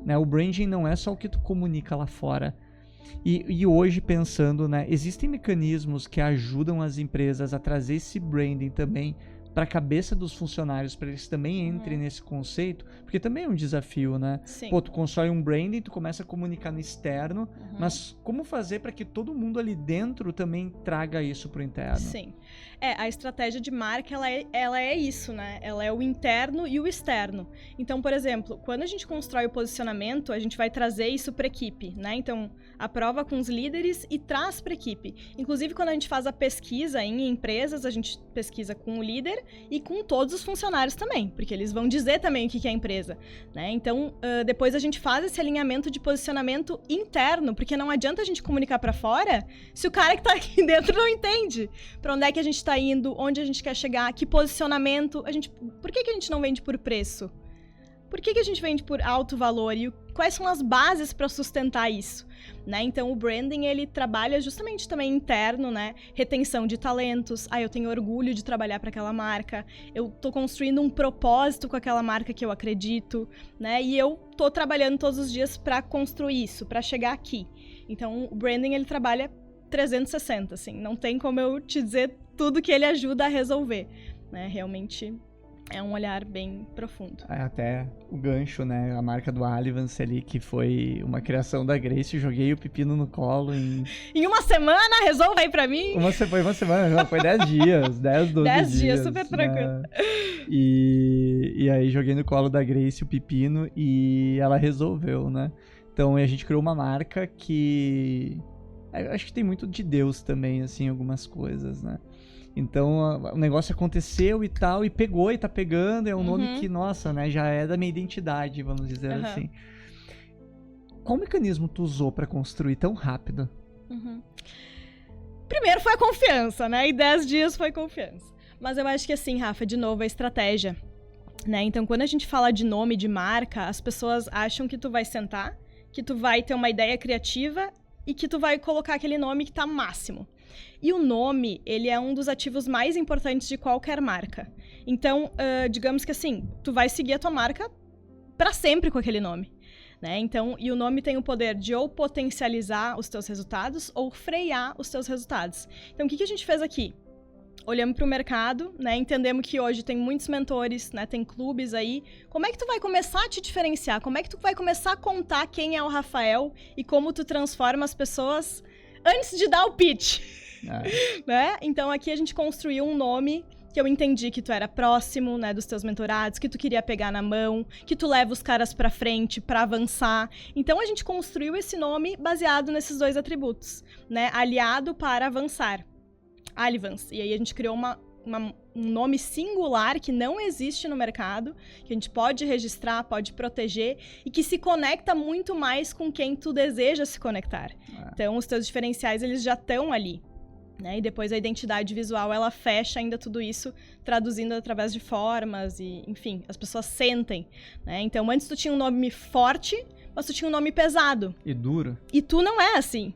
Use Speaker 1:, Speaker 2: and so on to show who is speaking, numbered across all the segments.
Speaker 1: né? O branding não é só o que tu comunica lá fora. E hoje, pensando, né, existem mecanismos que ajudam as empresas a trazer esse branding também para a cabeça dos funcionários, para eles também entrem nesse conceito, porque também é um desafio, né?
Speaker 2: Sim.
Speaker 1: Pô, tu constrói um branding, tu começa a comunicar no externo, mas como fazer para que todo mundo ali dentro também traga isso pro interno?
Speaker 2: Sim. A estratégia de marca, ela é isso, né? Ela é o interno e o externo. Então, por exemplo, quando a gente constrói o posicionamento, a gente vai trazer isso para a equipe, né? Então, aprova com os líderes e traz para a equipe. Inclusive, quando a gente faz a pesquisa em empresas, a gente pesquisa com o líder e com todos os funcionários também, porque eles vão dizer também o que é a empresa, né? Então, depois a gente faz esse alinhamento de posicionamento interno, porque não adianta a gente comunicar para fora se o cara que tá aqui dentro não entende para onde é que a gente tá indo, onde a gente quer chegar, que posicionamento, por que a gente não vende por preço? Por que a gente vende por alto valor e quais são as bases para sustentar isso, né? Então, o branding, ele trabalha justamente também interno, né? Retenção de talentos. Eu tenho orgulho de trabalhar para aquela marca. Eu tô construindo um propósito com aquela marca que eu acredito, né? E eu tô trabalhando todos os dias para construir isso, para chegar aqui. Então, o branding, ele trabalha 360, assim. Não tem como eu te dizer tudo que ele ajuda a resolver, né? Realmente é um olhar bem profundo.
Speaker 1: Até o gancho, né? A marca do Alivance ali, que foi uma criação da Grace. Joguei o pepino no colo em
Speaker 2: uma semana, resolva aí pra mim.
Speaker 1: Foi uma semana, não, foi 10 dias, 10, 12 dias.
Speaker 2: 10 dias, super tranquilo.
Speaker 1: Né? E aí joguei no colo da Grace o pepino e ela resolveu, né? Então a gente criou uma marca que... acho que tem muito de Deus também, assim, algumas coisas, né? Então, o negócio aconteceu e tal, e pegou e tá pegando, é um nome que, nossa, né, já é da minha identidade, vamos dizer assim. Qual mecanismo tu usou pra construir tão rápido?
Speaker 2: Primeiro foi a confiança, né, e 10 dias foi confiança. Mas eu acho que assim, Rafa, de novo, a estratégia, né, então quando a gente fala de nome, de marca, as pessoas acham que tu vai sentar, que tu vai ter uma ideia criativa e que tu vai colocar aquele nome que tá máximo. E o nome, ele é um dos ativos mais importantes de qualquer marca. Então, digamos que assim, tu vai seguir a tua marca para sempre com aquele nome, né? Então, e o nome tem o poder de ou potencializar os teus resultados ou frear os teus resultados. Então, o que a gente fez aqui? Olhamos para o mercado, né? Entendemos que hoje tem muitos mentores, né? Tem clubes aí. Como é que tu vai começar a te diferenciar? Como é que tu vai começar a contar quem é o Rafael e como tu transforma as pessoas antes de dar o pitch? Né? Então aqui a gente construiu um nome que eu entendi que tu era próximo, né, dos teus mentorados, que tu queria pegar na mão, que tu leva os caras pra frente, pra avançar. Então a gente construiu esse nome baseado nesses dois atributos, né? Aliado para avançar. Alivance. E aí a gente criou um nome singular que não existe no mercado, que a gente pode registrar, pode proteger e que se conecta muito mais com quem tu deseja se conectar. Então os teus diferenciais, eles já estão ali. Né? E depois a identidade visual, ela fecha ainda tudo isso, traduzindo através de formas e, enfim, as pessoas sentem, né? Então, antes tu tinha um nome forte, mas tu tinha um nome pesado.
Speaker 1: E duro.
Speaker 2: E tu não é assim.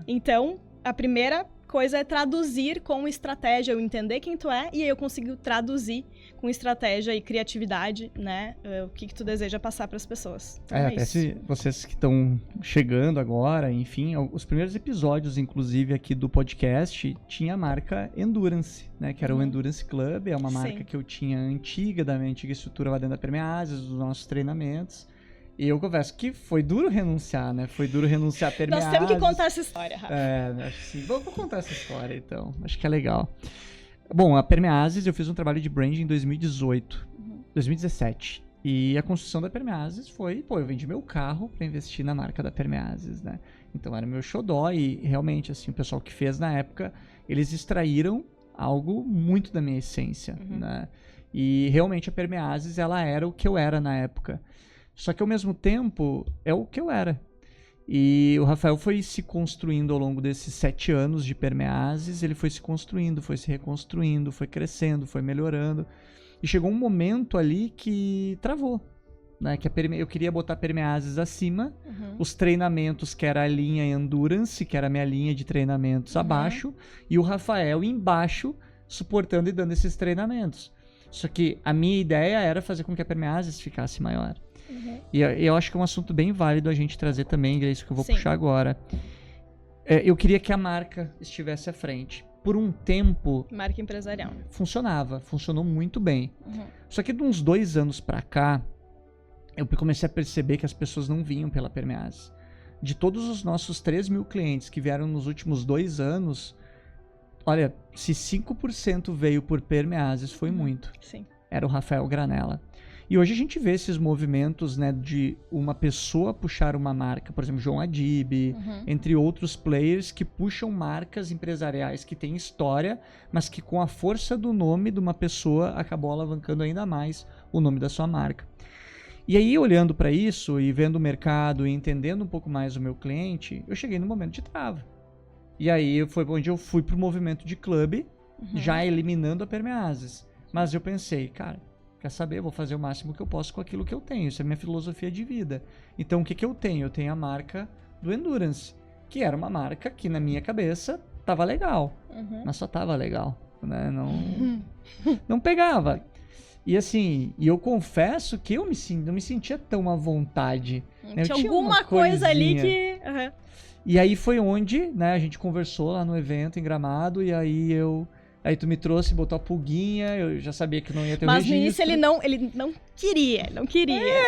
Speaker 2: Então, a primeira coisa é traduzir com estratégia, eu entender quem tu é, e aí eu consigo traduzir com estratégia e criatividade, né, o que tu deseja passar para as pessoas. Então,
Speaker 1: até se vocês que estão chegando agora, enfim, os primeiros episódios, inclusive, aqui do podcast, tinha a marca Endurance, né, que era o Endurance Club, é uma marca que eu tinha antiga, da minha antiga estrutura lá dentro da Permeases, dos nossos treinamentos. E eu confesso que foi duro renunciar, né? Foi duro renunciar a Permeases.
Speaker 2: Nós temos que contar essa história, Rafa.
Speaker 1: Acho que sim. Vou contar essa história, então. Acho que é legal. Bom, a Permeases, eu fiz um trabalho de branding em 2017. E a construção da Permeases foi... eu vendi meu carro pra investir na marca da Permeases, né? Então, era meu xodó e, realmente, assim, o pessoal que fez na época, eles extraíram algo muito da minha essência, né? E, realmente, a Permeases, ela era o que eu era na época. Só que, ao mesmo tempo, é o que eu era. E o Rafael foi se construindo ao longo desses 7 anos de Permeases, ele foi se construindo, foi se reconstruindo, foi crescendo, foi melhorando. E chegou um momento ali que travou, né? Que eu queria botar Permeases acima, os treinamentos, que era a linha Endurance, que era a minha linha de treinamentos, abaixo, e o Rafael embaixo, suportando e dando esses treinamentos. Só que a minha ideia era fazer com que a Permeases ficasse maior. E eu acho que é um assunto bem válido a gente trazer também, é isso que eu vou
Speaker 2: Sim.
Speaker 1: puxar agora. Eu queria que a marca estivesse à frente. Por um tempo,
Speaker 2: Marca empresarial.
Speaker 1: funcionou muito bem. Só que de uns 2 anos pra cá, eu comecei a perceber que as pessoas não vinham pela Permease. De todos os nossos 3.000 clientes que vieram nos últimos 2 anos, olha, se 5% veio por Permeases, foi muito.
Speaker 2: Sim.
Speaker 1: Era o Rafael Granella. E hoje a gente vê esses movimentos, né, de uma pessoa puxar uma marca, por exemplo, João Adib, entre outros players que puxam marcas empresariais que têm história, mas que com a força do nome de uma pessoa acabou alavancando ainda mais o nome da sua marca. E aí, olhando para isso e vendo o mercado e entendendo um pouco mais o meu cliente, eu cheguei no momento de trava. E aí foi onde eu fui pro movimento de clube, já eliminando a Permeases. Mas eu pensei, cara, quer saber? Eu vou fazer o máximo que eu posso com aquilo que eu tenho. Isso é minha filosofia de vida. Então, o que eu tenho? Eu tenho a marca do Endurance, que era uma marca que, na minha cabeça, tava legal. Mas só tava legal, né? Não pegava. E assim, eu confesso que eu não me sentia tão à vontade. Né?
Speaker 2: Tinha alguma coisa ali que...
Speaker 1: E aí foi onde, né, a gente conversou lá no evento em Gramado, e aí tu me trouxe, botou a pulguinha, eu já sabia que não ia ter o registro.
Speaker 2: Mas no início ele não queria,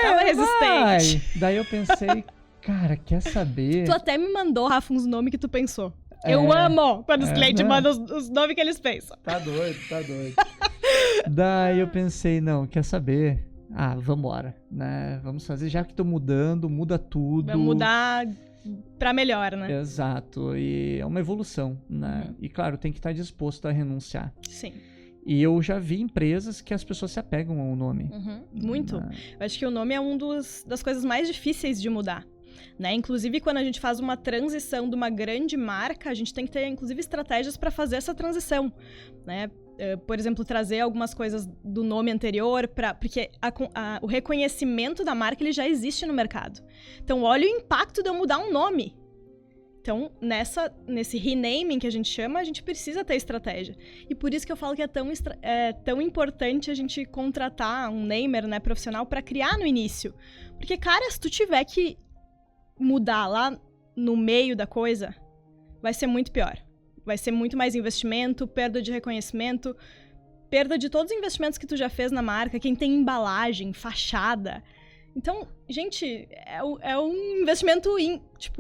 Speaker 2: tava resistente.
Speaker 1: Daí eu pensei, cara, quer saber?
Speaker 2: Tu até me mandou, Rafa, uns nomes que tu pensou. Eu amo quando os clientes mandam os nomes que eles pensam.
Speaker 1: Tá doido. Daí eu pensei, não, quer saber? Vambora, né? Vamos fazer, já que tô mudando, muda tudo.
Speaker 2: Vamos mudar pra melhor, né?
Speaker 1: Exato, e é uma evolução, né? E claro, tem que estar disposto a renunciar.
Speaker 2: Sim.
Speaker 1: E eu já vi empresas que as pessoas se apegam ao nome.
Speaker 2: Muito. Eu acho que o nome é das coisas mais difíceis de mudar. Né? Inclusive, quando a gente faz uma transição de uma grande marca, a gente tem que ter, inclusive, estratégias para fazer essa transição. Né? Por exemplo, trazer algumas coisas do nome anterior, porque o reconhecimento da marca ele já existe no mercado. Então, olha o impacto de eu mudar um nome. Então, nesse renaming que a gente chama, a gente precisa ter estratégia. E por isso que eu falo que é tão importante a gente contratar um namer, né, profissional para criar no início. Porque, cara, se tu tiver que mudar lá no meio da coisa, vai ser muito pior. Vai ser muito mais investimento, perda de reconhecimento, perda de todos os investimentos que tu já fez na marca, quem tem embalagem, fachada. Então, gente, é um investimento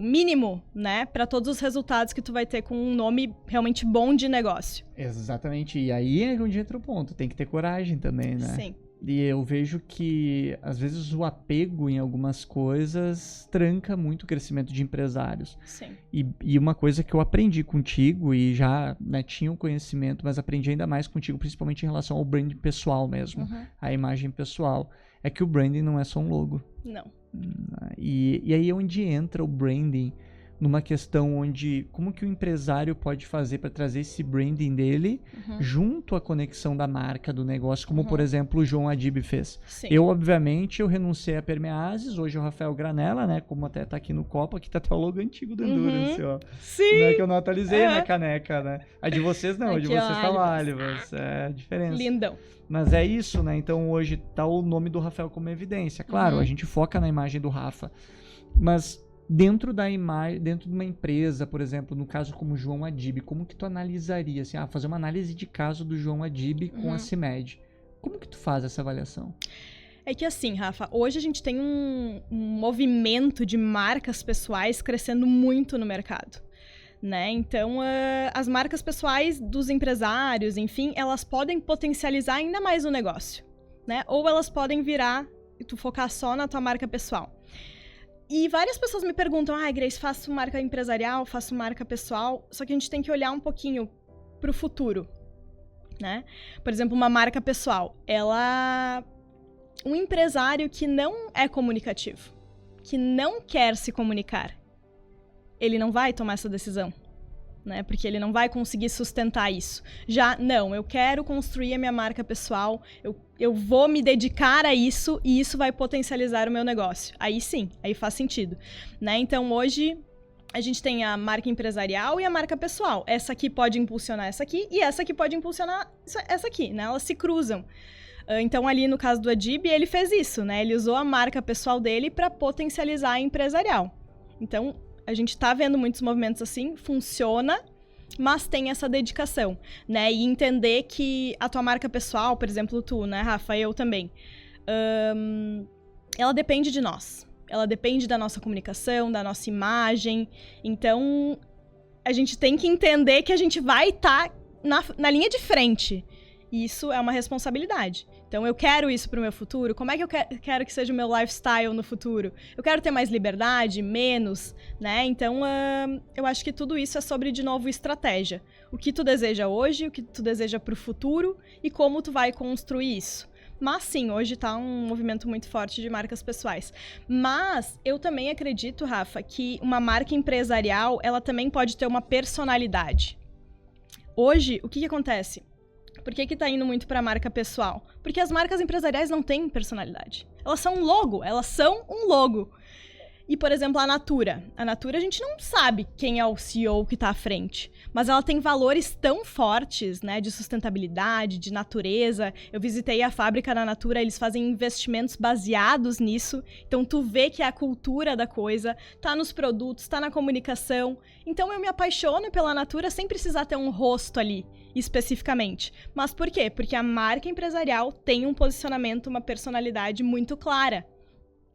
Speaker 2: mínimo, né? Para todos os resultados que tu vai ter com um nome realmente bom de negócio.
Speaker 1: Exatamente. E aí é onde entra o ponto. Tem que ter coragem também, né?
Speaker 2: Sim.
Speaker 1: E eu vejo que, às vezes, o apego em algumas coisas tranca muito o crescimento de empresários.
Speaker 2: Sim.
Speaker 1: E uma coisa que eu aprendi contigo, e já, né, tinha um conhecimento, mas aprendi ainda mais contigo, principalmente em relação ao branding pessoal mesmo, a imagem pessoal, é que o branding não é só um logo.
Speaker 2: Não.
Speaker 1: E aí é onde entra o branding, numa questão onde, como que o empresário pode fazer para trazer esse branding dele junto à conexão da marca, do negócio, como, por exemplo, o João Adib fez.
Speaker 2: Sim.
Speaker 1: Obviamente, eu renunciei a Permeases, hoje é o Rafael Granella, né, como até tá aqui no copo, aqui tá até o logo antigo do Endurance, ó.
Speaker 2: Sim!
Speaker 1: Né, que eu não atualizei na caneca, né. A de vocês não, a de
Speaker 2: Aqui,
Speaker 1: vocês tá lá, Alivas, é a diferença.
Speaker 2: Lindão.
Speaker 1: Mas é isso, né, então hoje tá o nome do Rafael como evidência. Claro, a gente foca na imagem do Rafa, mas dentro da imagem, dentro de uma empresa, por exemplo, no caso como João Adib, como que tu analisaria, assim, fazer uma análise de caso do João Adib com a CIMED? Como que tu faz essa avaliação?
Speaker 2: É que assim, Rafa, hoje a gente tem um movimento de marcas pessoais crescendo muito no mercado. Né? Então, as marcas pessoais dos empresários, enfim, elas podem potencializar ainda mais o negócio. Né? Ou elas podem virar e tu focar só na tua marca pessoal. E várias pessoas me perguntam, Grace, faço marca empresarial, faço marca pessoal, só que a gente tem que olhar um pouquinho pro futuro, né? Por exemplo, uma marca pessoal, um empresário que não é comunicativo, que não quer se comunicar, ele não vai tomar essa decisão, né? Porque ele não vai conseguir sustentar isso. Já, não, eu quero construir a minha marca pessoal, eu vou me dedicar a isso e isso vai potencializar o meu negócio. Aí sim, aí faz sentido, né? Então, hoje, a gente tem a marca empresarial e a marca pessoal. Essa aqui pode impulsionar essa aqui e essa aqui pode impulsionar essa aqui, né? Elas se cruzam. Então, ali no caso do Adib, ele fez isso, né? Ele usou a marca pessoal dele para potencializar a empresarial. Então, a gente tá vendo muitos movimentos assim, funciona, mas tem essa dedicação, né? E entender que a tua marca pessoal, por exemplo, tu, né, Rafa, eu também, ela depende de nós. Ela depende da nossa comunicação, da nossa imagem. Então, a gente tem que entender que a gente vai estar na linha de frente. Isso é uma responsabilidade. Então, eu quero isso pro meu futuro. Como é que eu quero que seja o meu lifestyle no futuro? Eu quero ter mais liberdade, menos, né? Então, eu acho que tudo isso é sobre, de novo, estratégia. O que tu deseja hoje, o que tu deseja pro futuro e como tu vai construir isso. Mas sim, hoje tá um movimento muito forte de marcas pessoais. Mas eu também acredito, Rafa, que uma marca empresarial, ela também pode ter uma personalidade. Hoje, o que acontece? Por que tá indo muito pra marca pessoal? Porque as marcas empresariais não têm personalidade. Elas são um logo, E, por exemplo, a Natura. A Natura a gente não sabe quem é o CEO que tá à frente. Mas ela tem valores tão fortes, né? De sustentabilidade, de natureza. Eu visitei a fábrica da Natura, eles fazem investimentos baseados nisso. Então, tu vê que a cultura da coisa tá nos produtos, tá na comunicação. Então, eu me apaixono pela Natura sem precisar ter um rosto ali, especificamente. Mas por quê? Porque a marca empresarial tem um posicionamento, uma personalidade muito clara.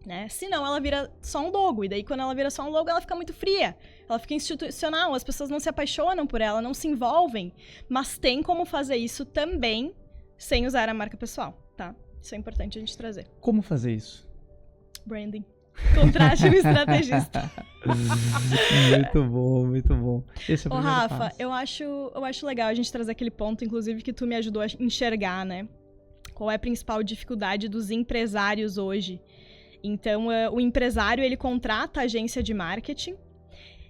Speaker 2: Né? Senão ela vira só um logo, e daí quando ela vira só um logo ela fica muito fria, ela fica institucional, as pessoas não se apaixonam por ela, não se envolvem, mas tem como fazer isso também sem usar a marca pessoal, tá? Isso é importante a gente trazer.
Speaker 1: Como fazer isso?
Speaker 2: Branding. Contraste o estrategista.
Speaker 1: Muito bom, muito bom. Esse é o primeiro
Speaker 2: Rafa,
Speaker 1: passo.
Speaker 2: eu acho legal a gente trazer aquele ponto, inclusive, que tu me ajudou a enxergar, né? Qual é a principal dificuldade dos empresários hoje? Então, o empresário, ele contrata a agência de marketing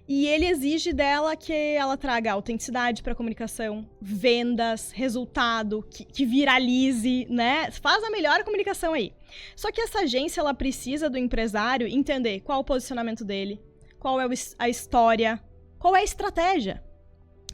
Speaker 2: e ele exige dela que ela traga autenticidade para a comunicação, vendas, resultado, que viralize, né? Faz a melhor comunicação aí. Só que essa agência, ela precisa do empresário entender qual o posicionamento dele, qual é a história, qual é a estratégia.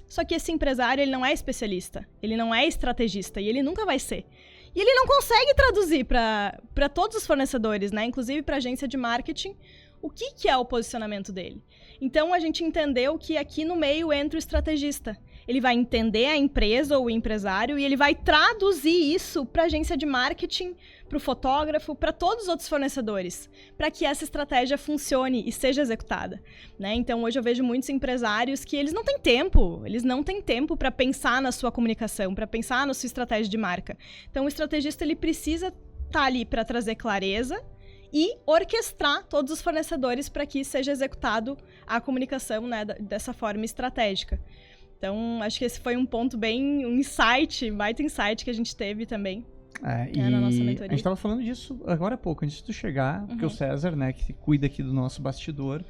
Speaker 2: Só que esse empresário, ele não é especialista, ele não é estrategista e ele nunca vai ser. E ele não consegue traduzir para todos os fornecedores, né? Inclusive para a agência de marketing, o que é o posicionamento dele. Então, a gente entendeu que aqui no meio entra o estrategista. Ele vai entender a empresa ou o empresário e ele vai traduzir isso para a agência de marketing, para o fotógrafo, para todos os outros fornecedores, para que essa estratégia funcione e seja executada, né? Então, hoje eu vejo muitos empresários que eles não têm tempo para pensar na sua comunicação, para pensar na sua estratégia de marca. Então, o estrategista, ele precisa estar ali para trazer clareza e orquestrar todos os fornecedores para que seja executado a comunicação, né, dessa forma estratégica. Então, acho que esse foi um ponto bem, baita insight que a gente teve também.
Speaker 1: Na nossa mentoria. A gente estava falando disso agora há pouco, antes de tu chegar, porque o César, né, que cuida aqui do nosso bastidor,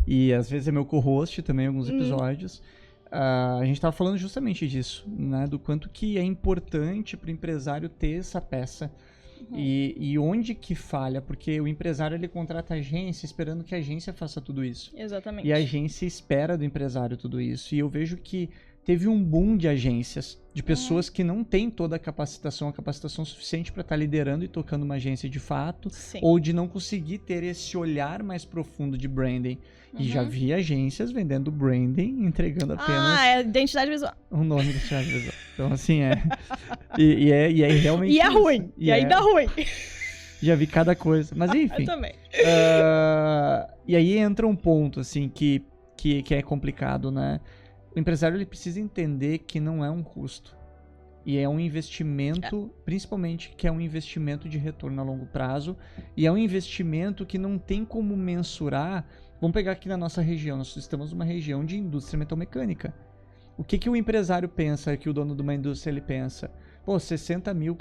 Speaker 1: e às vezes é meu co-host também em alguns episódios, a gente estava falando justamente disso, né, do quanto que é importante para o empresário ter essa peça. E onde que falha? Porque o empresário, ele contrata a agência esperando que a agência faça tudo isso.
Speaker 2: Exatamente.
Speaker 1: E a agência espera do empresário tudo isso. E eu vejo que teve um boom de agências, de pessoas que não têm toda a capacitação suficiente para estar liderando e tocando uma agência de fato, ou de não conseguir ter esse olhar mais profundo de branding. E já vi agências vendendo branding, entregando apenas...
Speaker 2: é identidade visual.
Speaker 1: Um nome de identidade visual. Então, assim, E é realmente...
Speaker 2: E é ruim. E aí dá ruim.
Speaker 1: Já vi cada coisa. Mas, enfim.
Speaker 2: Eu também.
Speaker 1: E aí entra um ponto, assim, que é complicado, né? O empresário, ele precisa entender que não é um custo. E é um investimento, principalmente, que é um investimento de retorno a longo prazo. E é um investimento que não tem como mensurar. Vamos pegar aqui na nossa região. Nós estamos numa região de indústria metalmecânica. O que o empresário pensa, que o dono de uma indústria ele pensa? Pô, 60 mil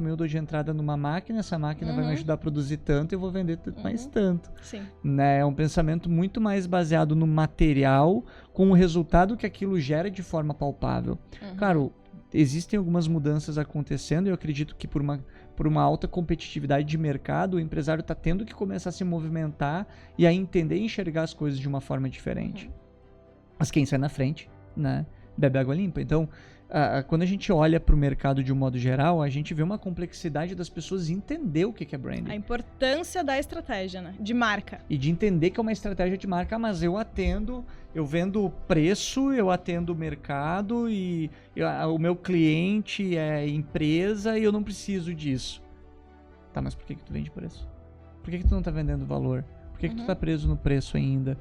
Speaker 1: eu dou de entrada numa máquina, essa máquina vai me ajudar a produzir tanto e eu vou vender mais tanto.
Speaker 2: Sim.
Speaker 1: Né? É um pensamento muito mais baseado no material, com o resultado que aquilo gera de forma palpável. Claro, existem algumas mudanças acontecendo e eu acredito que por uma alta competitividade de mercado, o empresário está tendo que começar a se movimentar e a entender e enxergar as coisas de uma forma diferente. Mas quem sai na frente, né, bebe água limpa. Então, quando a gente olha para o mercado de um modo geral, a gente vê uma complexidade das pessoas entender o que é branding.
Speaker 2: A importância da estratégia, né? De marca.
Speaker 1: E de entender que é uma estratégia de marca, mas eu vendo preço, eu atendo o mercado e o meu cliente é empresa e eu não preciso disso. Tá, mas por que tu vende preço? Por que tu não tá vendendo valor? Por que tu tá preso no preço ainda?